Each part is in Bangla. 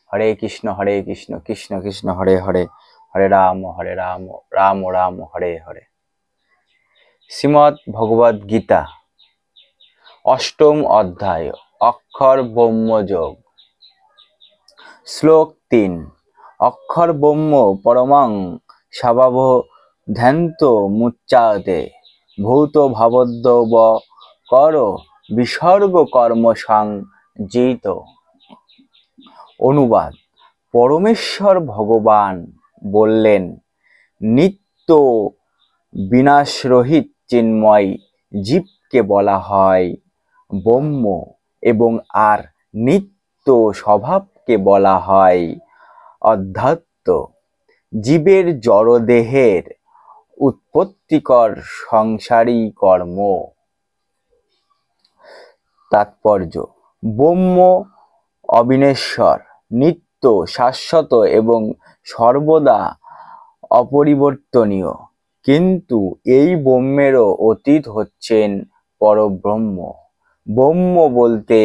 হরে কৃষ্ণ কৃষ্ণ কৃষ্ণ হরে হরে, হরে রাম রাম রাম হরে হরে। শ্রীমদ্ ভগবদ গীতা অষ্টম অধ্যায় অক্ষর ব্রহ্মযোগ। শ্লোক ৩। অক্ষর ব্রহ্ম পরমং স্বভাব ধ্যান্ত মুচ্চাতে ভূত ভবদ্দব কর বিসর্গ কর্ম সংযিত। অনুবাদ: পরমেশ্বর ভগবান বললেন, নিত্য বিনাশরহিত চিন্ময় জীবকে বলা হয় ব্রহ্ম এবং আর নিত্য স্বভাবকে বলা হয় অধ্যাত্ম। জীবের জড়দেহের উৎপত্তিকর সংসারী কর্ম। তাৎপর্য: ব্রহ্ম অবিনশ্বর, নিত্য, শাশ্বত এবং সর্বদা অপরিবর্তনীয়, কিন্তু এই ব্রহ্মেরও অতীত হচ্ছেন পরব্রহ্ম। ব্রহ্ম বলতে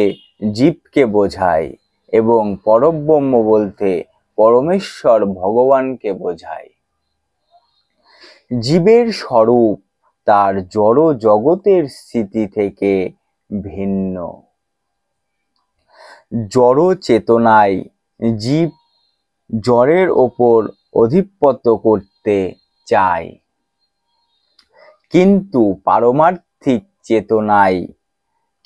জীবকে বোঝায় এবং পরব্রহ্ম বলতে পরমেশ্বর ভগবানকে বোঝায়। জীবের স্বরূপ তার জড় জগতের স্থিতি থেকে ভিন্ন। জড় চেতনায় জীব জড়ের ওপর আধিপত্য করতে চায়, কিন্তু পারমার্থিক চেতনায়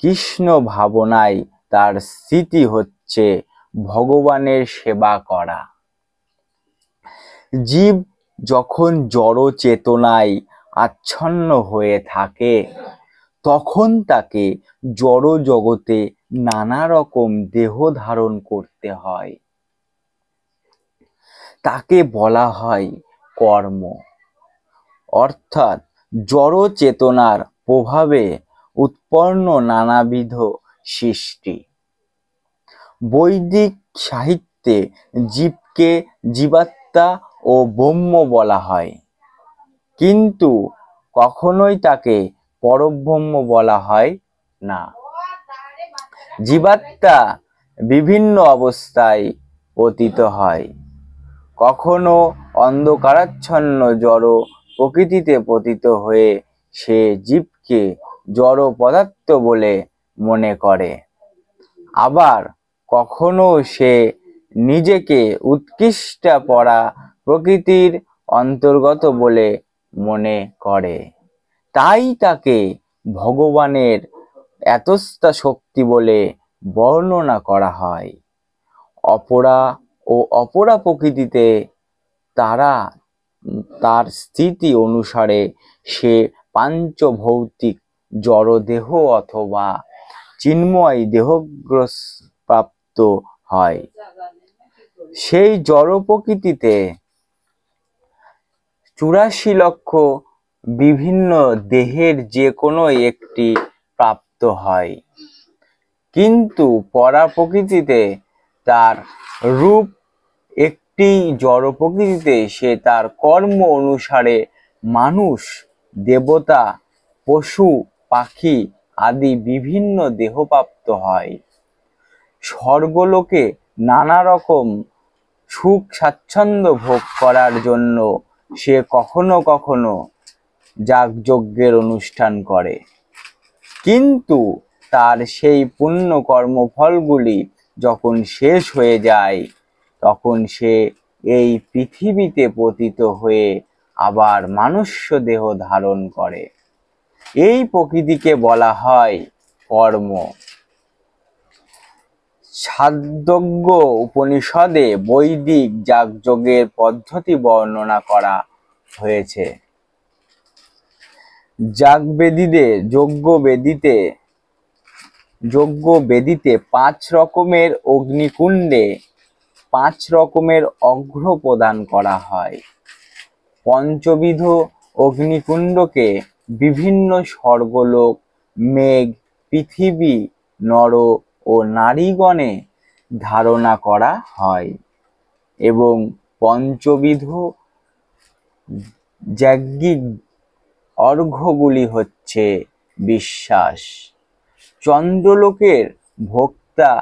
কৃষ্ণ ভাবনায় তার স্থিতি হচ্ছে ভগবানের সেবা করা। জীব যখন জড় চেতনায় আচ্ছন্ন হয়ে থাকে, তখন তাকে জড় জগতে নানা রকম দেহ ধারণ করতে হয়। তাকে বলা হয় কর্ম, অর্থাৎ জড় চেতনার প্রভাবে উৎপন্ন নানাবিধ সৃষ্টি। বৈদিক সাহিত্যে জীবকে জীবাত্মা ও ব্রহ্ম বলা হয়, কিন্তু কখনোই তাকে পরব্রহ্ম বলা হয় না। জীবাত্মা বিভিন্ন অবস্থায় পতিত হয়। কখনো অন্ধকারাচ্ছন্ন জড় প্রকৃতিতে পতিত হয়ে সে জীবকে জড় পদার্থ বলে মনে করে, আবার কখনো সে নিজেকে উৎকৃষ্ট পরা প্রকৃতির অন্তর্গত বলে মনে করে। তাই তাকে ভগবানের এতস্তা শক্তি বলে বর্ণনা করা হয়। অপরা ও অপরা প্রকৃতিতে তার স্থিতি অনুসারে সে পাঞ্চভৌতিক জড়দেহ অথবা চিন্ময় দেহ প্রাপ্ত হয়। সেই জড় প্রকৃতিতে ৮৪ লক্ষ বিভিন্ন দেহের যে কোনো একটি প্রাপ্ত হয়, কিন্তু পরা প্রকৃতিতে তার রূপ একটি। জড় প্রকৃতিতে সে তার কর্ম অনুসারে মানুষ, দেবতা, পশু, পাখি আদি বিভিন্ন দেহপ্রাপ্ত হয়। স্বর্গলোকে নানা রকম সুখ স্বাচ্ছন্দ্য ভোগ করার জন্য সে কখনো কখনো যাগযজ্ঞের অনুষ্ঠান করে, কিন্তু তার সেই পুণ্য কর্মফলগুলি যখন শেষ হয়ে যায়, তখন সে এই পৃথিবীতে পতিত হয়ে আবার মনুষ্য দেহ ধারণ করে। এই প্রকৃতিকে বলা হয় কর্ম। ছান্দোগ্য উপনিষদে বৈদিক যাগযজ্ঞের পদ্ধতি বর্ণনা করা হয়েছে। যজ্ঞবেদীতে ৫ রকমের অগ্নিকুণ্ডে ৫ রকমের অর্ঘ্য প্রদান করা হয়। পঞ্চবিধ অগ্নিকুণ্ডকে বিভিন্ন স্বর্গলোক, মেঘ, পৃথিবী, নর ও নারীগণে ধারণা করা হয় এবং পঞ্চবিধ যাজ্ঞিক অর্ঘ্যগুলি হচ্ছে বিশ্বাস, চন্দ্রলোকের ভোক্তা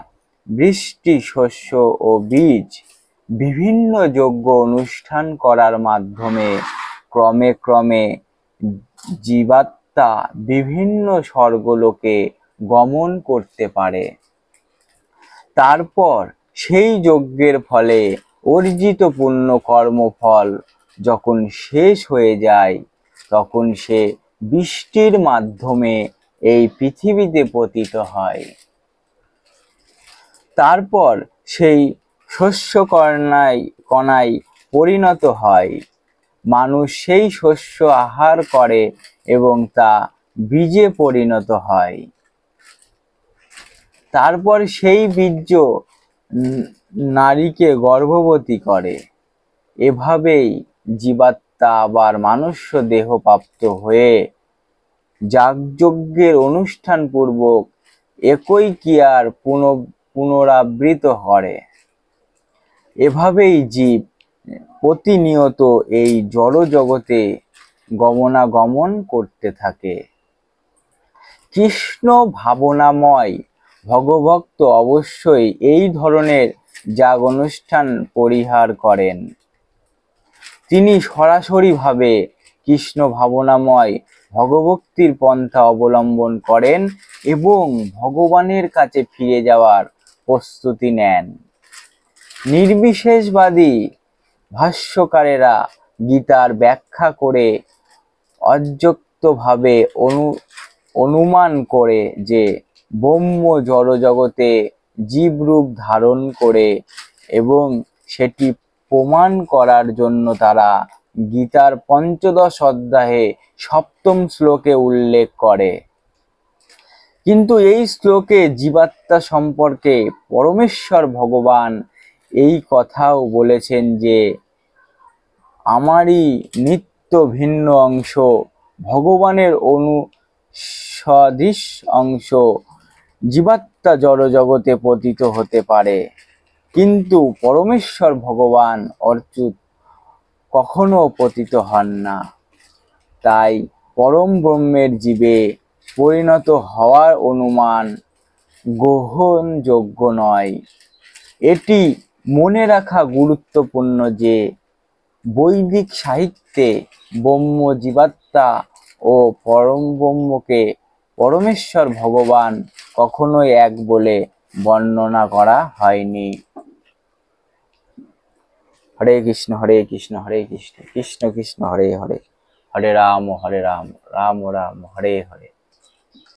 বৃষ্টি, শস্য ও বীজ, বিভিন্ন যজ্ঞ অনুষ্ঠান করার মাধ্যমে ক্রমে ক্রমে জীবাত্মা বিভিন্ন স্বর্গলোকে গমন করতে পারে। তারপর সেই যজ্ঞের ফলে অর্জিত পুণ্য কর্মফল যখন শেষ হয়ে যায়, তখন সে বৃষ্টির মাধ্যমে এই পৃথিবীতে পতিত হয়। তারপর সেই শস্য কণায় পরিণত হয়। মানুষ সেই শস্য আহার করে এবং তা বীজে পরিণত হয়। তারপর সেই বীর্য নারীকে গর্ভবতী করে। এভাবেই জীবাত্মা আবার মনুষ্য দেহ প্রাপ্ত হয়ে যাগযজ্ঞের অনুষ্ঠান পূর্বক একই ক্রিয়ার পুনরাবৃত্ত করে। এভাবেই জীব প্রতিনিয়ত এই জড় জগতে গমনাগমন করতে থাকে। কৃষ্ণ ভাবনাময় ভগভক্ত অবশ্যই এই ধরনের যাগ অনুষ্ঠান পরিহার করেন। তিনি সরাসরিভাবে কৃষ্ণ ভাবনাময় ভগভক্তির পন্থা অবলম্বন করেন এবং ভগবানের কাছে ফিরে যাওয়ার প্রস্তুতি নেন। নির্বিশেষবাদী ভাষ্যকারেরা গীতার ব্যাখ্যা করে অযুক্তভাবে অনুমান করে যে ব্রহ্ম জড়জগতে জীবরূপ ধারণ করে এবং সেটি প্রমাণ করার জন্য তারা গীতার পঞ্চদশ অধ্যায়ে 7ম শ্লোকে উল্লেখ করে। কিন্তু এই শ্লোকে জীবাত্মা সম্পর্কে পরমেশ্বর ভগবান এই কথাও বলেছেন যে আমারই নিত্য ভিন্ন অংশ, ভগবানের অনুসদৃশ অংশ জীবাত্মা জড়জগতে পতিত হতে পারে, কিন্তু পরমেশ্বর ভগবান অচ্যুত কখনো পতিত হন না। তাই পরম ব্রহ্মের জীবে পরিণত হওয়ার অনুমান গ্রহণযোগ্য নয়। এটি মনে রাখা গুরুত্বপূর্ণ যে বৈদিক সাহিত্যে ব্রহ্ম, জীবাত্মা ও পরম ব্রহ্মকে পরমেশ্বর ভগবান কখনোই এক বলে বর্ণনা করা হয়নি। হরে কৃষ্ণ হরে কৃষ্ণ হরে কৃষ্ণ কৃষ্ণ কৃষ্ণ হরে হরে, হরে রাম রাম রাম হরে হরে।